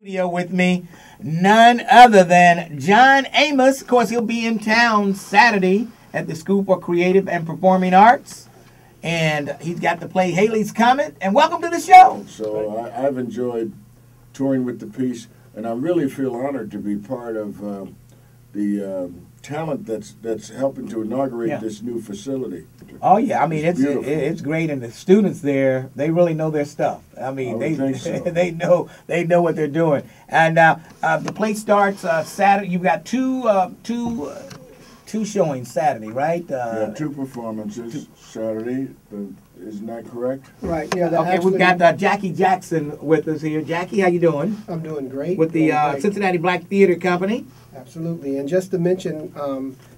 Studio with me, none other than John Amos. Of course, he'll be in town Saturday at the School for Creative and Performing Arts, and he's got to play Haley's Comet. And welcome to the show. So I've enjoyed touring with the piece, and I really feel honored to be part of the talent that's helping to inaugurate this new facility. Oh yeah, I mean it's great, and the students there, they really know their stuff. I mean they know what they're doing. And the play starts Saturday. You've got two showings Saturday, right? Yeah, two performances Saturday. Isn't that correct? Right. Yeah. Okay, we've got Jackie Jackson with us here. Jackie, how you doing? I'm doing great. With the Cincinnati Black Theater Company. Absolutely. And just to mention,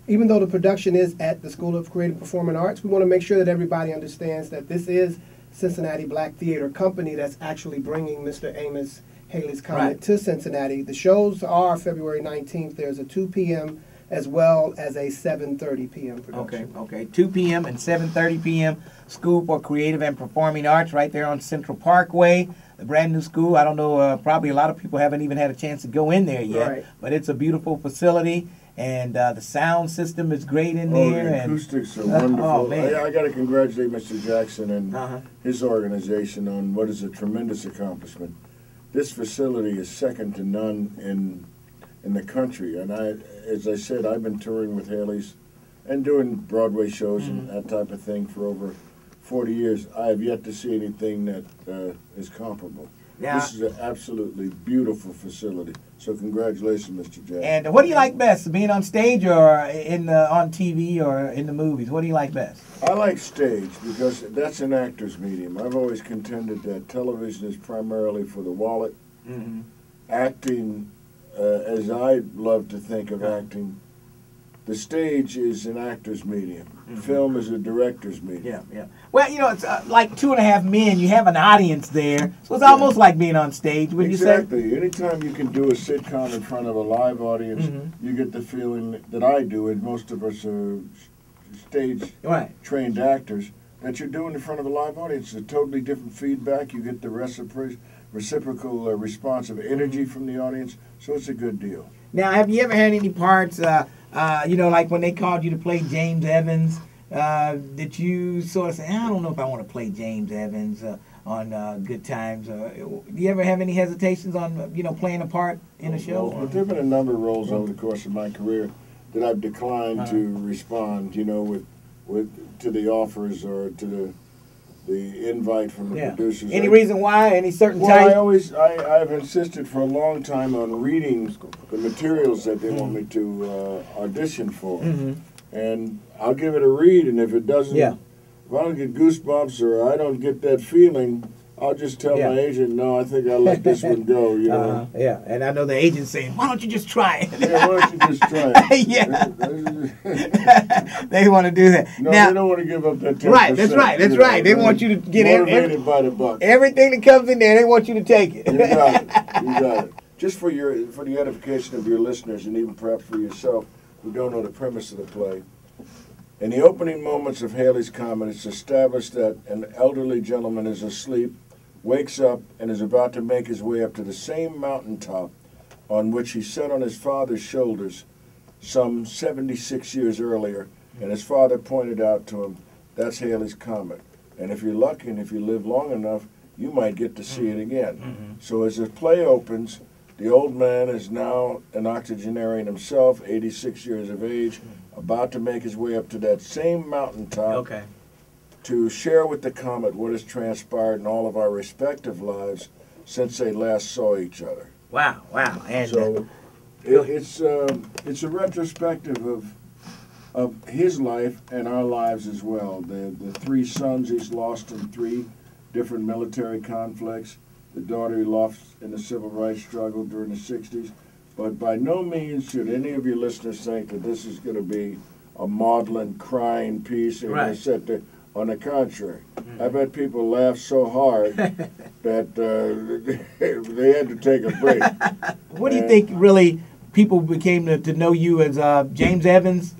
even though the production is at the School of Creative Performing Arts, we want to make sure that everybody understands that this is Cincinnati Black Theater Company that's actually bringing Mr. Amos Haley's Comet to Cincinnati. The shows are February 19th. There's a 2 p.m. as well as a 7:30 p.m. production. Okay. 2 p.m. and 7:30 p.m. School for Creative and Performing Arts right there on Central Parkway. The brand new school. I don't know, probably a lot of people haven't even had a chance to go in there yet. But it's a beautiful facility, and the sound system is great in there. The acoustics are wonderful. I got to congratulate Mr. Jackson and his organization on what is a tremendous accomplishment. This facility is second to none in the country, and as I said, I've been touring with Haley's and doing Broadway shows and that type of thing for over 40 years. I have yet to see anything that is comparable. Yeah. This is an absolutely beautiful facility. So congratulations, Mr. Jackson. And what do you like best, being on stage or on TV or in the movies? What do you like best? I like stage because that's an actor's medium. I've always contended that television is primarily for the wallet. Acting, as I love to think of acting, the stage is an actor's medium. Film is a director's medium. Yeah. Well, you know, it's like 2.5 Men. You have an audience there, so it's almost like being on stage. Would you say? Exactly. Anytime you can do a sitcom in front of a live audience, you get the feeling that I do, and most of us are stage-trained actors, that you're doing in front of a live audience. It's a totally different feedback. You get the reciprocal response of energy from the audience, so it's a good deal. Now, have you ever had any parts, like when they called you to play James Evans, did you sort of say, I don't know if I want to play James Evans on Good Times? Do you ever have any hesitations on, playing a part in a show? Well, there have been a number of roles over the course of my career that I've declined to respond, to the offers or to the invite from the producers. Any reason why? Any certain type? I've insisted for a long time on reading the materials that they want me to audition for, and I'll give it a read. And if it doesn't, if I don't get goosebumps or I don't get that feeling, I'll just tell my agent, no, I think I'll let this one go. And I know the agent's saying, why don't you just try it? Why don't you just try it? They want to do that. No, now, they don't want to give up that 10%. Right, that's right. They want you to get motivated by the buck. Everything that comes in there, they want you to take it. You got it. Just for the edification of your listeners, and even perhaps for yourself, who don't know the premise of the play. In the opening moments of Haley's Comet, it's established that an elderly gentleman is asleep, wakes up, and is about to make his way up to the same mountaintop on which he sat on his father's shoulders some 76 years earlier, and his father pointed out to him, that's Haley's Comet. And if you're lucky and if you live long enough, you might get to see it again. So as the play opens, the old man is now an octogenarian himself, 86 years of age, about to make his way up to that same mountaintop to share with the comet what has transpired in all of our respective lives since they last saw each other. Wow. And so it's a retrospective of his life and our lives as well. The 3 sons he's lost in 3 different military conflicts, the daughter he lost in the civil rights struggle during the 60s. But by no means should any of your listeners think that this is going to be a maudlin, crying piece and going to sit there. On the contrary, I bet people laughed so hard that they had to take a break. What do you think really people became to know you as James Evans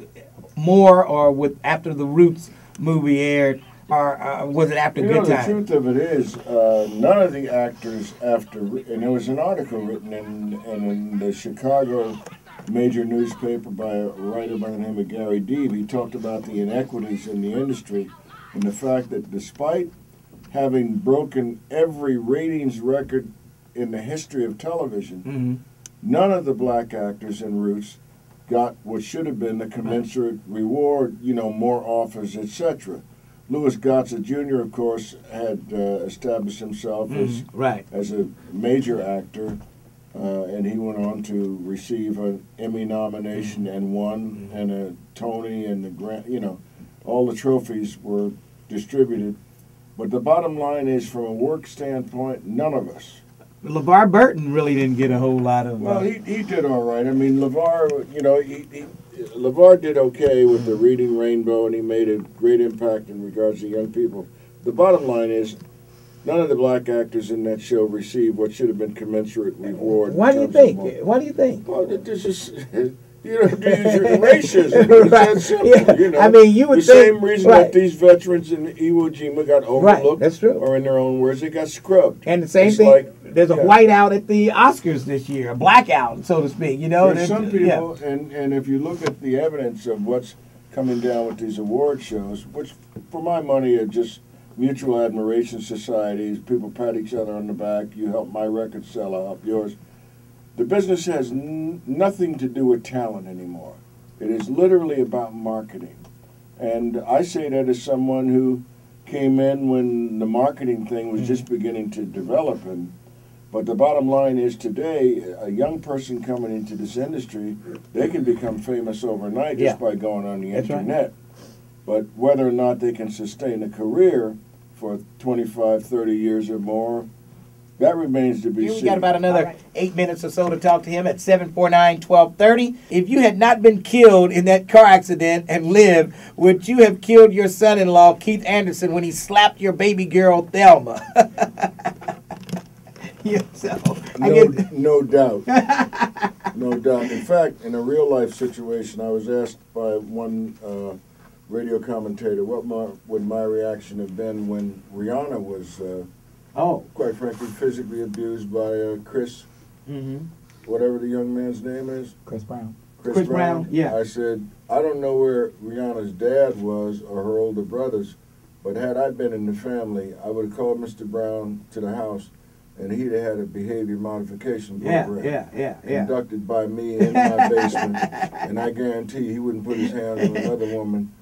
more, or after the Roots movie aired? or was it after You Good know, the Time? truth of it is, none of the actors after, and there was an article written in the Chicago major newspaper by a writer by the name of Gary Deeb. He talked about the inequities in the industry and the fact that despite having broken every ratings record in the history of television, none of the black actors in Roots got what should have been the commensurate reward, you know, more offers, etc. Louis Gossett Jr., of course, had established himself as a major actor, and he went on to receive an Emmy nomination and won, and a Tony and the Grant. You know, all the trophies were distributed. But the bottom line is, from a work standpoint, none of us. LeVar Burton really didn't get a whole lot of. Well, he did all right. I mean, LeVar, you know, LeVar did okay with the Reading Rainbow, and he made a great impact in regards to young people. The bottom line is, none of the black actors in that show received what should have been commensurate reward. Why do you think? Why do you think? Well, this is, you know, racism. Right. It's that simple, Yeah. you know. I mean, you would the think, same reason that these veterans in Iwo Jima got overlooked, that's true. or in their own words, they got scrubbed. And the same It's thing. like, there's a whiteout at the Oscars this year, a blackout, so to speak. You know, there's some people, and if you look at the evidence of what's coming down with these award shows, which for my money are just mutual admiration societies, people pat each other on the back, you help my record sell, I'll help yours. The business has nothing to do with talent anymore. It is literally about marketing. And I say that as someone who came in when the marketing thing was just beginning to develop. But the bottom line is today, a young person coming into this industry, they can become famous overnight just by going on the internet. But whether or not they can sustain a career for 25, 30 years or more, that remains to be seen. We got about another 8 minutes or so to talk to him at 749-1230. If you had not been killed in that car accident and lived, would you have killed your son-in-law, Keith Anderson, when he slapped your baby girl, Thelma? No doubt. No doubt. In fact, in a real-life situation, I was asked by one radio commentator what would my reaction have been when Rihanna was... quite frankly, physically abused by Chris, whatever the young man's name is. Chris Brown. Chris Brown, yeah. I said, I don't know where Rihanna's dad was or her older brothers, but had I been in the family, I would have called Mr. Brown to the house, and he'd have had a behavior modification program conducted by me in my basement, and I guarantee he wouldn't put his hands on another woman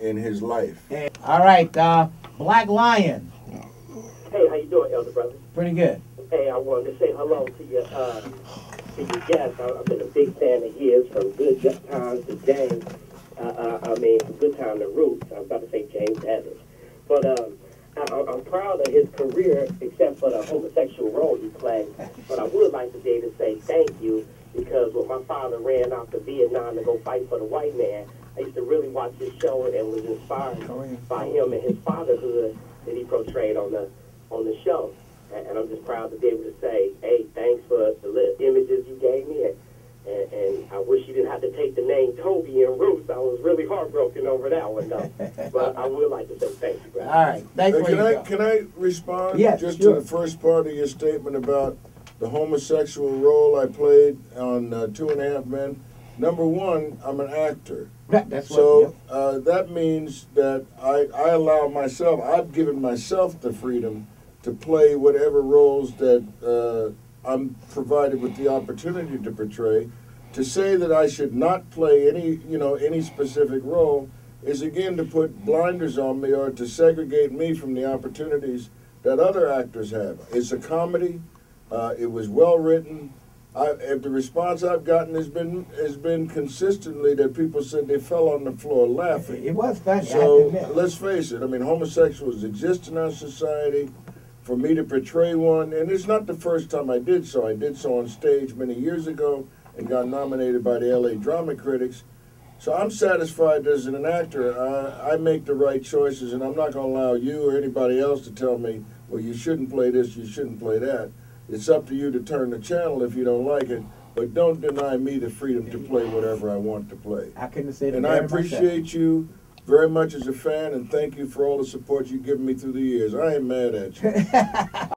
in his life. All right, Black Lion. Hey, how you doing, Elder Brother? Pretty good. Hey, I wanted to say hello to your guest. I've been a big fan of his from Good Times to James. From Good Time to Roots. I was about to say James Evans. But I'm proud of his career, except for the homosexual role he played. But I would like to be able to say thank you, because when my father ran out to Vietnam to go fight for the white man, I used to really watch his show and was inspired by him and his fatherhood that he portrayed on the show. And I'm just proud to be able to say, hey, thanks for the little images you gave me. And I wish you didn't have to take the name Toby in Roots. I was really heartbroken over that one, though. But I would like to say thank you, brother. All right. Thanks for Can I respond to the first part of your statement about the homosexual role I played on 2.5 Men? Number one, I'm an actor. That means that I allow myself, I've given myself the freedom to play whatever roles that I'm provided with the opportunity to portray. To say that I should not play any specific role is again to put blinders on me or to segregate me from the opportunities that other actors have. It's a comedy. It was well written. The response I've gotten has been consistently that people said they fell on the floor laughing. It was funny. So let's face it. I mean, homosexuals exist in our society. For me to portray one, and it's not the first time I did so. I did so on stage many years ago and got nominated by the LA Drama Critics. So I'm satisfied as an actor. I make the right choices, and I'm not going to allow you or anybody else to tell me, well, you shouldn't play this, you shouldn't play that. It's up to you to turn the channel if you don't like it, but don't deny me the freedom to play whatever I want to play. I couldn't say that. And I appreciate you very much as a fan, and thank you for all the support you've given me through the years. I ain't mad at you.